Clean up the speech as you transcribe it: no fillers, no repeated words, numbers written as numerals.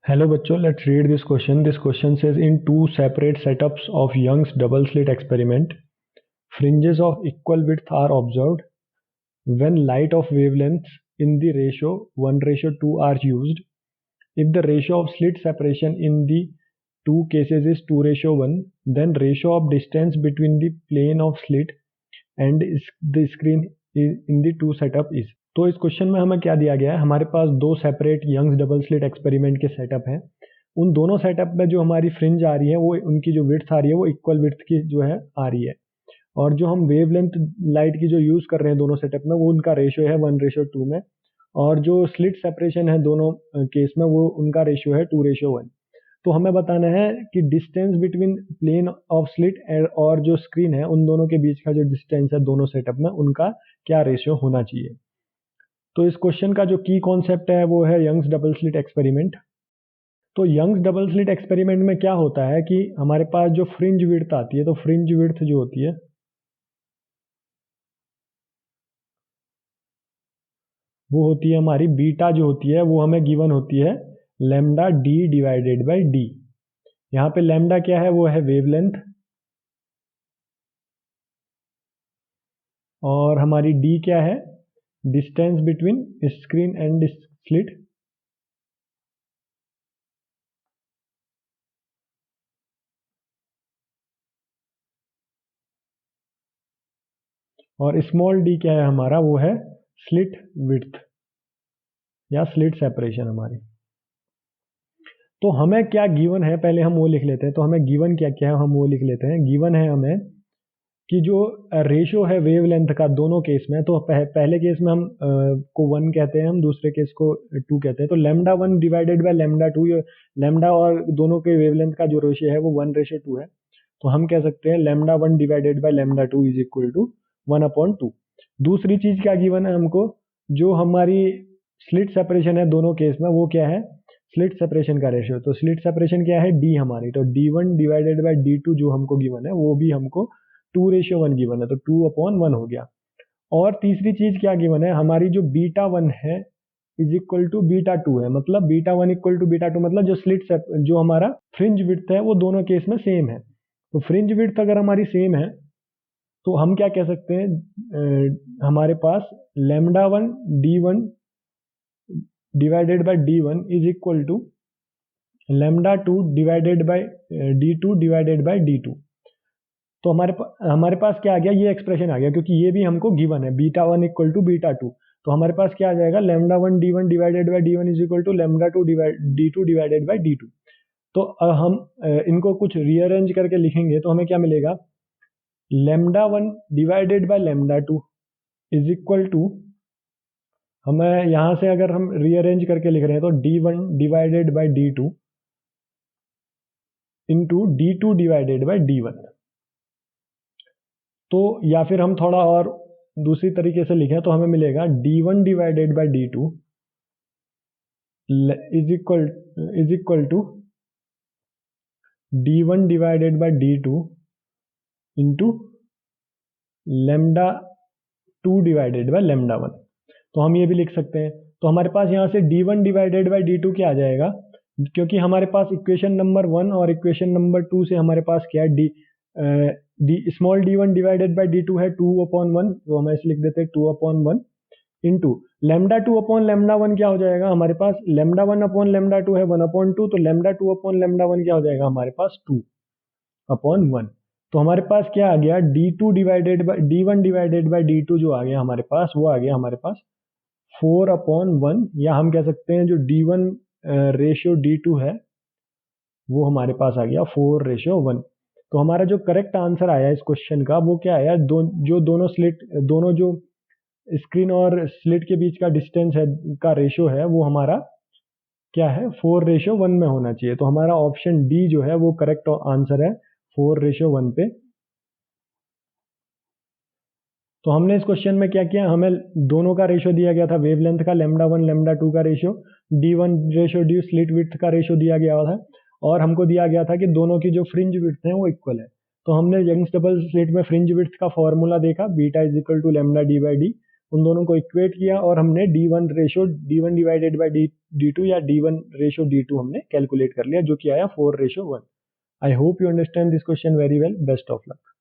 Hello bachcho, let's read this question. This question says in two separate setups of Young's double slit experiment, fringes of equal width are observed when light of wavelengths in the ratio 1:2 are used. If the ratio of slit separation in the two cases is 2:1, then ratio of distance between the plane of slit and the screen in the two setup is. तो इस question में हमें क्या दिया गया है, हमारे पास दो separate Young's double slit experiment के सेटअप हैं। उन दोनों सेटअप में जो हमारी फ्रिंज आ रही है वो उनकी जो विड्थ आ रही है वो इक्वल विड्थ की जो है आ रही है, और जो हम वेवलेंथ लाइट की जो यूज़ कर रहे हैं दोनों सेटअप में वो उनका रेशियो है 1:2 में, और जो स्लिट सेपरेशन है दोनों केस में वो उनका रेशियो है 2:1। तो हमें बताना है कि distance between plane of slit और जो स्क्रीन है उन दोनों के बीच का जो डिस्टेंस है दोनों सेटअप में उनका क्या रेशियो होना चाहिए। तो इस क्वेश्चन का जो की कॉन्सेप्ट है वो है यंग्स डबल स्लिट एक्सपेरिमेंट। तो यंग्स डबल स्लिट एक्सपेरिमेंट में क्या होता है कि हमारे पास जो फ्रिंज विड्थ आती है, तो फ्रिंज विड्थ जो होती है वो होती है हमारी बीटा जो होती है वो हमें गिवन होती है lambda D divided by D. यहाँ पे लैम्डा क्या है, वो है वेवलेंथ, और हमारी डी क्या है, distance between screen and slit, और स्मॉल डी क्या है हमारा, वो है स्लिट विड्थ या स्लिट सेपरेशन हमारी। तो हमें क्या गिवन है पहले हम वो लिख लेते हैं। तो हमें गिवन क्या क्या है हम वो लिख लेते हैं। गिवन है हमें कि जो रेशियो है वेवलेंथ का दोनों केस में, तो पहले केस में हम को 1 कहते हैं, हम दूसरे केस को 2 कहते हैं। तो lambda 1 divided by lambda 2, lambda और दोनों के वेवलेंथ का जो रेशियो है वो 1:2 है। तो हम कह सकते हैं lambda 1 divided by lambda 2 is equal to 1/2। दूसरी चीज क्या गिवन है हमको, जो हमारी स्लिट सेपरेशन है दोनों केस में वो क्या है, स्लिट सेपरेशन का रेशियो। तो स्लिट सेपरेशन क्या है, डी हमारी, तो D1 डिवाइडेड बाय D2 जो हमको गिवन है वो भी हमको 2:1 गिवन है, तो 2/1 हो गया। और तीसरी चीज क्या गिवन है, हमारी जो बीटा 1 है इज इक्वल टू बीटा 2 है, मतलब बीटा 1 इक्वल टू बीटा 2, मतलब जो हमारा फ्रिंज विड्थ है वो दोनों केस में सेम है। तो फ्रिंज विड्थ अगर हमारी सेम है तो हम क्या कह सकते हैं, हमारे पास lambda 1 D1 divided by D1 is equal to lambda 2 divided by D2 divided by D2। तो हमारे पास क्या आ गया, ये एक्सप्रेशन आ गया, क्योंकि ये भी हमको गिवन है बीटा 1 इक्वल टू बीटा 2। तो हमारे पास क्या आ जाएगा, lambda 1 D1 divided by D1 is equal to lambda 2 D2 divided by D2। तो हम इनको कुछ रीअरेंज करके लिखेंगे तो हमें क्या मिलेगा, lambda 1 divided by lambda 2 is equal to, हमें यहाँ से अगर हम रीअरेंज करके लिख रहे हैं तो D1 divided by D2 into D2 divided by D1। तो या फिर हम थोड़ा और दूसरी तरीके से लिखें तो हमें मिलेगा D1 divided by D2 is equal to D1 divided by D2 into lambda 2 divided by lambda 1। तो हम ये भी लिख सकते हैं। तो हमारे पास यहाँ से D1 डिवाइडेड बाय D2 क्या आ जाएगा, क्योंकि हमारे पास इक्वेशन नंबर 1 और इक्वेशन नंबर 2 से हमारे पास क्या है, small D1 divided by D2 है 2/1, तो हम ऐसे लिख देते हैं 2/1 इंटू लैम्डा 2 अपॉन लैम्डा 1 क्या हो जाएगा हमारे पास, लैम्डा 1 अपॉन लैम्डा 2 है 1/2, तो लैम्डा 2 अपॉन लैम्डा 1 क्या हो जाएगा हमारे पास 2/1। तो हमारे पास क्या आ गया, D1 डिवाइडेड बाय D2 जो आ गया हमारे पास, वो आ गया हमारे पास 4/1, या हम कह सकते हैं जो D1 रेशियो D2 है वो हमारे पास आ गया 4:1। तो हमारा जो करेक्ट आंसर आया इस क्वेश्चन का वो क्या आया, दोनों जो स्क्रीन और स्लिट के बीच का डिस्टेंस है का रेशियो है वो हमारा क्या है 4:1 में होना चाहिए। तो हमारा ऑप्शन डी जो है वो करेक्ट आंसर है 4:1 पे। तो हमने इस क्वेश्चन में क्या किया, हमें दोनों का रेशियो दिया गया था, वेवलेंथ का लैम्डा 1 लैम्डा 2 का रेशियो, D1:D स्लिट विड्थ का रेशियो दिया गया था, और हमको दिया गया था कि दोनों की जो फ्रिंज विड्थ है वो इक्वल है। तो हमने यंग्स डबल स्लिट में फ्रिंज विड्थ का फॉर्मूला देखा, beta is equal to lambda D/D, उन दोनों को इक्वेट किया और हमने D1 डिवाइडेड बाय D2 या D1:D2 हमने कैलकुलेट कर लिया, जो कि आया 4:1। I hope you understand this question very well. Best of luck.